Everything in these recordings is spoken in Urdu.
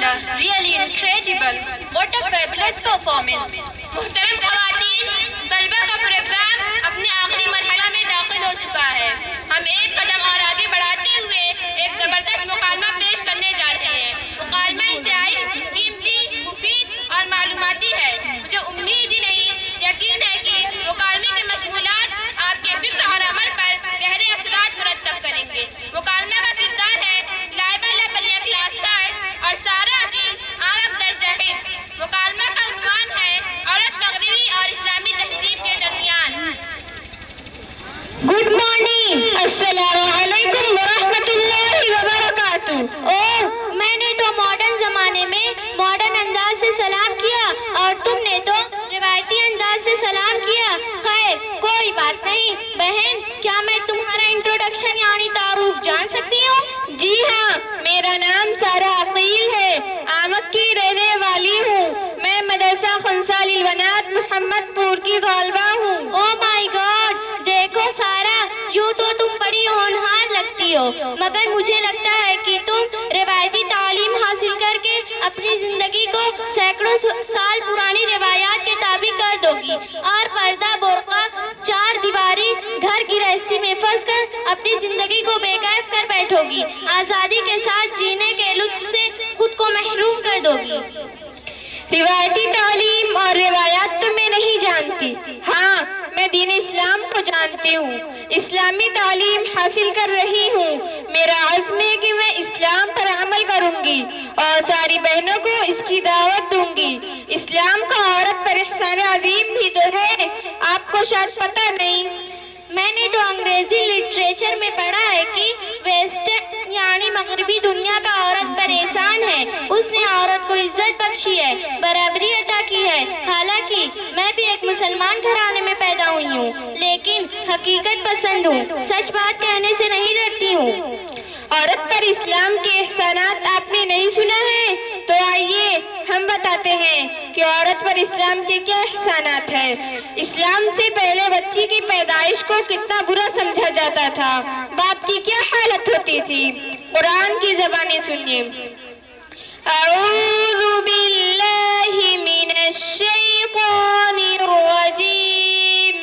ماشاءاللہ, really incredible. What a fabulous performance. محترم خواتین, طلبہ کا پروگرام اپنے آخری مرحلہ میں داخل ہو چکا ہے. ہم ایک قدم اور آگے بڑھاتے ہوئے ایک زبردست مکالمہ پیش کرنے جا رہے ہیں. مکالمہ انتہائی قیمتی, مفید اور معلوماتی ہے. مجھے امید ہی نہیں, یقین ہے کہ مکالمے کے مشمولات آپ کے فکر اور عمل پر گہرے اثرات مرتب کریں گے. مکالمہ کا کردار ہے لائبہ لبنیہ کلاسکار اور سارہ کی آمد درجہ حفظ. مکالمہ کا عنوان ہے عورت مغربی اور اسلامی تہذیب کے درمیان. گڈ مارننگ, السلام علیکم ورحمۃ اللہ وبرکاتہ. اوہ, میں نے تو ماڈرن زمانے میں ماڈرن انداز سے سلام کیا اور تم نے تو روایتی انداز سے سلام کیا. خیر, کوئی بات نہیں. بہن, کیا میں تمہارا انٹروڈکشن یعنی تعارف جان سکتی ہوں؟ جی ہاں, میرا نام سارہ عقیل ہے, آمد کی رہنے والی ہوں. میں مدرسہ خنسال البنات محمد پور کی طالبہ ہوں. اوہ مائی گاڈ, دیکھو سارہ, یوں تو تم بڑی ہونہار لگتی ہو, مگر مجھے لگتا ہے کہ تم روایتی تعلیم حاصل کر کے اپنی زندگی کو سینکڑوں سال پرانی روایات کے تابع کر دو گی اور پردہ, برقع, چار دیواری, گھر گرہستی میں پھنس کر اپنی زندگی کو بے کیف کر بیٹھو گی. آزادی کے ساتھ جینے کے لطف سے خود کو محروم کر دو گی. روایتی تعلیم اور روایات تو میں نہیں جانتی. ہاں, میں دین اسلام کو جانتی ہوں, اسلامی تعلیم حاصل کر رہی ہوں. میرا عزم ہے کہ میں اسلام پر عمل کروں گی اور ساری بہنوں کو اس کی دعوت دوں گی. اسلام کا عورت پر احسان عظیم بھی تو ہے, آپ کو شاید پتہ نہیں. میں نے تو انگریزی لٹریچر میں پڑھا ہے کہ ویسٹرن یعنی مغربی دنیا کا عورت پر احسان ہے. اس نے عورت کو عزت بخشی ہے, برابری عطا کی ہے. حالانکہ میں بھی ایک مسلمان گھرانے میں پیدا ہوئی ہوں, لیکن حقیقت پسند ہوں, سچ بات کہنے سے نہیں ڈرتی ہوں. عورت پر اسلام کے احسانات آپ نے نہیں سنا ہے؟ تو آئیے ہم بتاتے ہیں کہ عورت پر اسلام کے کیا احسانات ہیں. اسلام سے پہلے بچی کی پیدائش کو کتنا برا سمجھا جاتا تھا, باپ کی کیا حالت ہوتی تھی. قرآن کی زبانی سنیے. اعوذ باللہ من الشیطان الرجیم.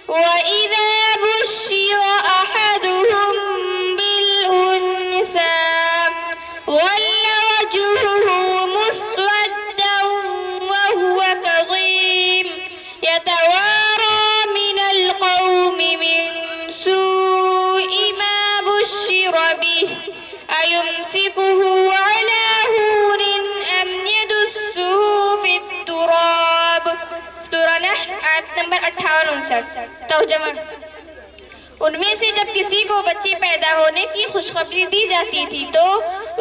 وَإِذَا بُشِّرَ أَحَدُهُم بِالْأُنثَىٰ ظَلَّ وَجْهُهُ مُسْوَدًّا وَهُوَ كَظِيمٌ يَتَوَارَىٰ مِنَ الْقَوْمِ مِن سُوءِ مَا بُشِّرَ بِهِ أَيُمْسِكُهُ عَلَىٰ هُونٍ أَمْ يَدُسُّهُ فِي التُّرَابِ. سورہ نحل آیت نمبر 58-59. ترجمہ. ان میں سے جب کسی کو بچے پیدا ہونے کی خوشخبری دی جاتی تھی تو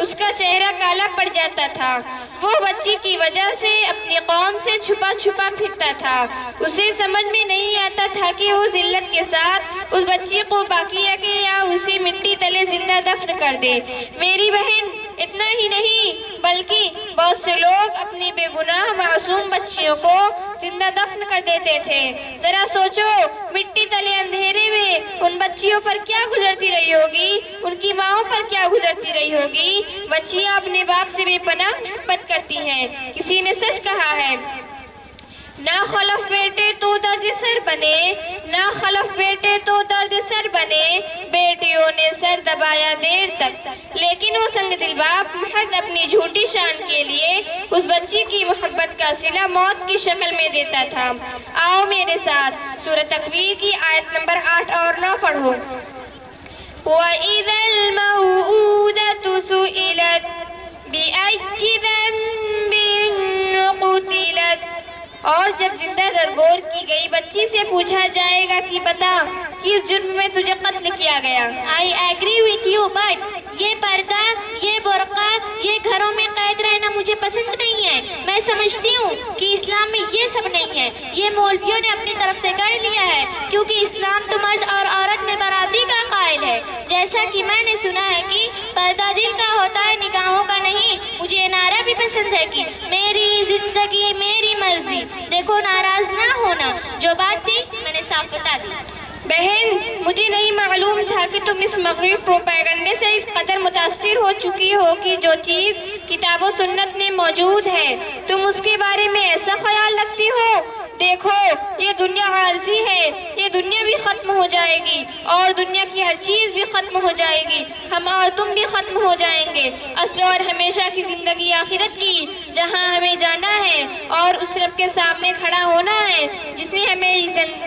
اس کا چہرہ کالا پڑ جاتا تھا. وہ بچی کی وجہ سے اپنی قوم سے چھپا چھپا پھرتا تھا. اسے سمجھ میں نہیں آتا تھا کہ وہ ذلت کے ساتھ اس بچی کو باقی رکھے یا اسے مٹی تلے زندہ دفن کر دے. میری بہن, اتنا ہی نہیں بلکہ بہت سے لوگ اپنی بے گناہ معصوم بچیوں کو زندہ دفن کر دیتے تھے. ذرا سوچو, مٹی تلے اندھیرے میں ان بچیوں پر کیا گزرتی رہی ہوگی, ان کی ماؤں پر کیا گزرتی رہی ہوگی. بچیاں اپنے باپ سے بے پناہ محبت کرتی ہیں. کسی نے سچ کہا ہے, نہ خلف بیٹے تو درد سر بنے, نہ خلف بیٹے تو درد سر بنے, بیٹیوں نے سر دبایا دیر تک. لیکن وہ سنگ دل باپ محض اپنی جھوٹی شان کے لیے اس بچی کی محبت کا صلہ موت کی شکل میں دیتا تھا. آؤ میرے ساتھ سورہ تکویر کی آیت نمبر 8 اور 9 پڑھو. وَإِذَا الْمَوْءُودَةُ سُئِلَتْ بِأَيِّ ذَنبٍ قُتِلَتْ. اور جب زندہ درگور کی گئی بچی سے پوچھا جائے گا کہ بتا کس جرم میں تجھے قتل کیا گیا. I agree with you, but یہ پردہ, یہ برقع, یہ گھروں میں قید رہنا مجھے پسند نہیں ہے. میں سمجھتی ہوں کہ اسلام میں یہ سب نہیں ہے. یہ مولویوں نے اپنی طرف سے گڑھ لیا ہے, کیونکہ اسلام تو مرد اور عورت میں برابری کا قائل ہے. جیسا کہ میں نے سنا ہے کہ پردہ دل کا ہوتا ہے, نگاہوں کا نہیں. مجھے یہ نعرہ بھی پسند ہے کہ میری زندگی میری مرضی. دیکھو, ناراض نہ ہونا, جو بات تھی میں نے صاف بتا دی. بہن, مجھے نہیں معلوم تھا کہ تم اس مغربی پروپیگنڈے سے اس قدر متاثر ہو چکی ہو کہ جو چیز کتاب و سنت میں موجود ہے، تم اس کے بارے میں ایسا خیال رکھتی ہو؟ دیکھو یہ دنیا عارضی ہے، یہ دنیا بھی ختم ہو جائے گی اور دنیا کی ہر چیز بھی ختم ہو جائے گی، ہم اور تم بھی ختم ہو جائیں گے۔ اصل اور ہمیشہ کی زندگی آخرت کی، جہاں ہمیں جانا ہے اور اس رب کے سامنے کھڑا ہونا ہے جس نے ہمیں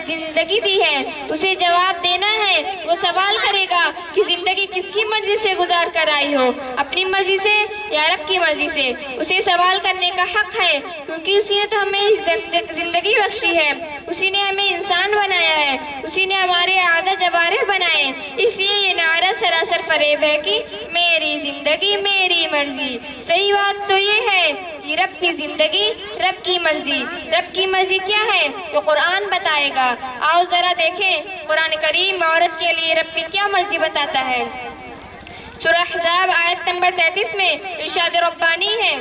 زندگی دی ہے، اسے جواب دینا ہے۔ وہ سوال کرے گا کہ زندگی کس کی مرضی سے گزار کر آئی ہو، اپنی مرضی سے یا رب کی مرضی سے؟ اسے سوال کرنے کا حق ہے، کیونکہ اسی نے تو ہمیں زندگی بخشی ہے، اسی نے ہمیں انسان بنایا ہے، اسی نے ہمارے اعضاء جوارح بنائے۔ اس لیے یہ نعرہ سراسر فریب ہے کہ میری زندگی میری مرضی۔ صحیح بات تو یہ ہے کہ رب کی زندگی رب کی مرضی۔ رب کی مرضی کیا ہے وہ قرآن بتائے گا۔ آؤ ذرا دیکھیں قرآن کریم عورت کے لیے رب کی کیا مرضی بتاتا ہے۔ سورہ احزاب آیت نمبر 33 میں ارشاد ربانی ہے،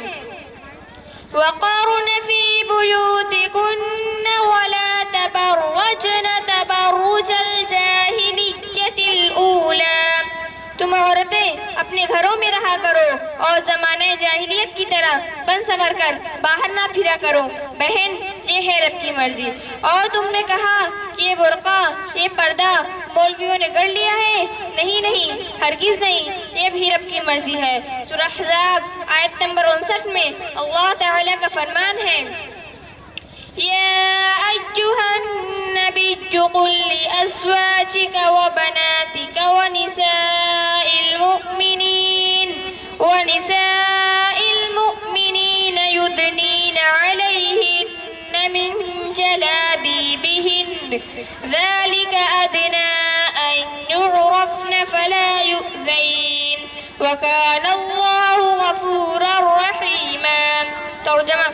وَقَرْنَ فِي بُيُوتِكُنَّ وَلَا تَبَرَّجْنَ تَبَرُّجَ الْجَاهِلِيَّةِ الْأُولَى۔ تم عورتیں اپنے گھروں میں رہا کرو اور زمانہ جاہلیت کی طرح بن سنور کر باہر نہ پھرا کرو۔ بہن یہ ہے رب کی مرضی۔ اور تم نے کہا کہ یہ برقع، یہ پردہ مولویوں نے گڑ لیا ہے، نہیں نہیں، ہرگز نہیں، یہ بھی رب کی مرضی ہے۔ سورہ احزاب آیت نمبر 59 میں اللہ تعالیٰ کا فرمان ہے، یا ایھا النبی قل لأزواجک وبناتک ونساء المؤمنین یدنین علیہن من جلابیبہن ذلک ادنی ان يعرفن فلا يؤذین وکان اللہ غفورا رحیما۔ ترجمہ،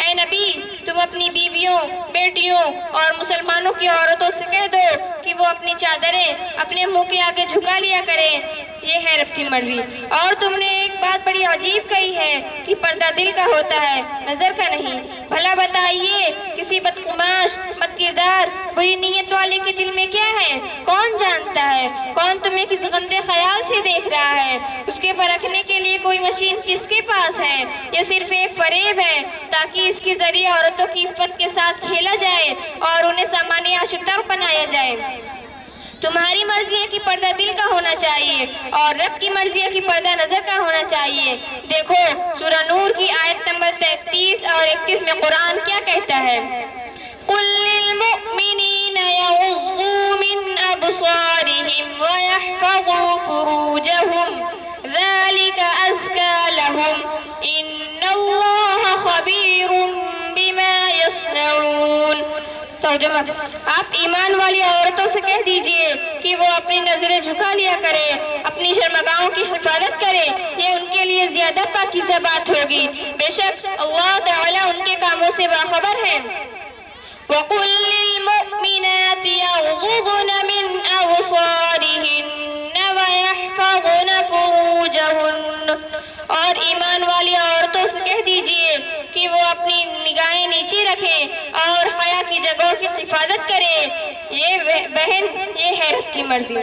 اے نبی تم اپنی بیویوں، بیٹیوں اور مسلمانوں کی عورتوں سے کہہ دو کہ وہ اپنی چادریں اپنے منہ کے آگے جھکا لیا کریں، یہ ہے رب کی مرضی۔ اور تم نے ایک بات بڑی عجیب کہی ہے کہ پردہ دل کا ہوتا ہے، نظر کا نہیں۔ بھلا بتائیے کسی بدقماش، بد کردار، بری نیت والے کے دل میں کیا ہے؟ کون جانتا ہے؟ کون تمہیں کس گندے خیال سے دیکھ رہا ہے؟ اس کے پرکھنے کے لیے کوئی مشین کس کے پاس ہے؟ یہ صرف ایک فریب ہے تاکہ اس کے ذریعے عورتوں کی عفت کے ساتھ کھیلا جائے اور انہیں سامان عاشر بنایا جائے۔ تمہاری مرضی ہے کہ پردہ دل کا ہونا چاہیے اور رب کی مرضی ہے کہ پردہ نظر کا ہونا چاہیے۔ دیکھو سورہ نور کی آیت نمبر 33 اور 31 میں قرآن کیا کہتا ہے، قُل لِّلْمُؤْمِنِينَ يَغُضُّوا مِنْ أَبْصَارِهِمْ وَيَحْفَظُوا فُرُوجَهُمْ ذَلِكَ أَزْكَىٰ لَهُمْ إِنَّ اللَّهَ خَبِيرٌ بِمَا يَصْنَعُونَ۔ ترجمہ، آپ ایمان والی عورتوں سے کہہ دیجئے کہ وہ اپنی نظریں جھکا لیا کرے، اپنی شرمگاہوں کی حفاظت کرے، یہ ان کے لیے زیادہ پاکیزہ بات ہوگی۔ بے شک اللہ تعالیٰ ان کے کاموں سے باخبر ہے۔ وَقُل لِّلْمُؤْمِنَاتِ يَغْضُضْنَ مِنْ أَبْصَارِهِنَّ وَيَحْفَظْنَ فُرُوجَهُنَّ، اور ایمان والی عورتوں سے کہہ دیجئے کہ وہ اپنی نگاہیں نیچے رکھیں اور حیا کی جگہوں کی حفاظت کریں، یہ بہن یہ ہے رب کی مرضی۔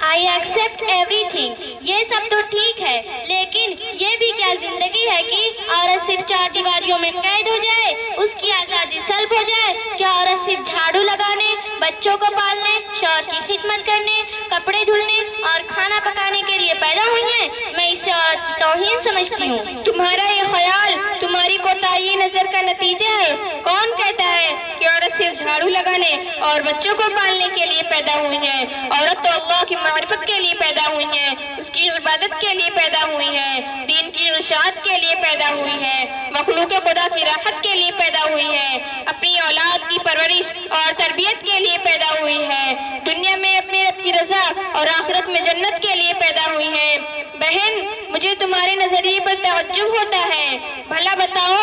I accept everything، یہ سب تو ٹھیک ہے، لیکن یہ بھی کیا زندگی ہے کہ عورت صرف 4 دیواریوں میں قید ہو جائے، اس کی آزادی سلب ہو جائے؟ کیا عورت صرف جھاڑو لگانے، بچوں کو پالنے، شوہر کی خدمت کرنے، کپڑے دھلنے اور کھانا پکانے کے لیے پیدا ہوئی ہیں؟ میں اسے عورت کی توہین سمجھتی ہوں۔ تمہارا یہ خیال تمہاری کوتاہی نظر کا نتیجہ ہے۔ کون کہتا ہے کہ عورت صرف جھاڑو لگانے اور بچوں کو پالنے کے لیے پیدا ہوئی ہے؟ عورت تو اللہ کی معرفت کے لیے پیدا ہوئی ہے، اس کی عبادت کے لیے پیدا ہوئی ہے، دین کی ارشاد کے لیے پیدا ہوئی ہے، مخلوق خدا کی راحت کے لیے پیدا ہوئی ہے، اپنی اولاد کی پرورش اور تربیت کے لیے پیدا ہوئی ہے، دنیا میں اپنے رب کی رضا اور آخرت میں جنت کے لیے پیدا ہوئی ہے۔ بہن مجھے تمہارے نظریے پر تعجب ہوتا ہے۔ بھلا بتاؤ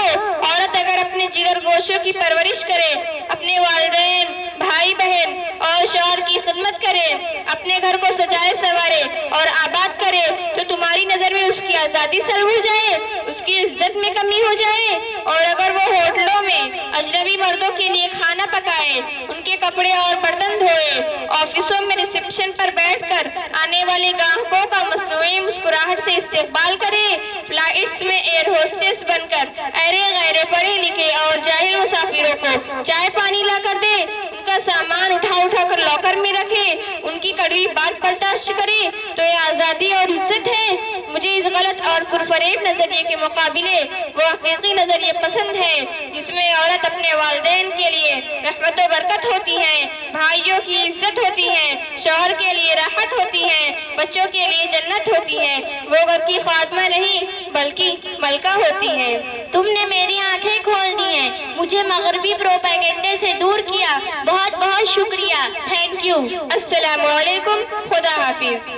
عورت اگر اپنے جگر گوشوں کی پرورش کرے، اپنے والدین، بھائی بہن اور شوہر کی خدمت کرے، اپنے گھر کو سجائے سنوارے اور آباد کرے، تو تمہاری نظر میں اس کی آزادی سلب ہو جائے، اس کی عزت میں کمی ہو جائے؟ اور اگر وہ ہوٹلوں میں اجنبی مردوں کے لیے کھانا پکائے، ان کے کپڑے اور برتن دھوئے، آفسوں میں ریسیپشن پر بیٹھ کر آنے والے گاہکوں کا مصنوعی مسکراہٹ سے استقبال کرے، فلائٹس میں ایئر ہوسٹس بن کر ایرے غیر پڑھے لکھے اور جاہل مسافروں کو چائے پانی لا کر دے، ان کا سامان اٹھا کر لاکر میں رکھے، ان کی کڑوی بات برداشت کرے، تو یہ آزادی اور عزت ہے؟ مجھے اس غلط اور پرفریب نظریے کے مقابلے وہ حقیقی نظریے پسند ہے جس میں عورت اپنے والدین کے لیے رحمت و برکت ہوتی ہے، بھائیوں کی عزت ہوتی ہے، شوہر کے لیے راحت ہوتی ہے، بچوں کے لیے جنت ہوتی ہے، وہ گھر کی خادمہ نہیں بلکہ ملکہ ہوتی ہے۔ تم نے میری آنکھیں کھول دی ہیں، مجھے مغربی پروپیگنڈے سے دور کیا، بہت بہت شکریہ، تھینک یو۔ السلام علیکم، خدا حافظ۔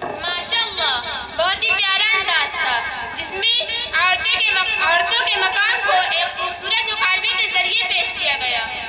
ماشاءاللہ، بہت ہی پیارا انداز تھا جس میں عورتوں کے مقام کو ایک خوبصورت مکالمے کے ذریعے پیش کیا گیا۔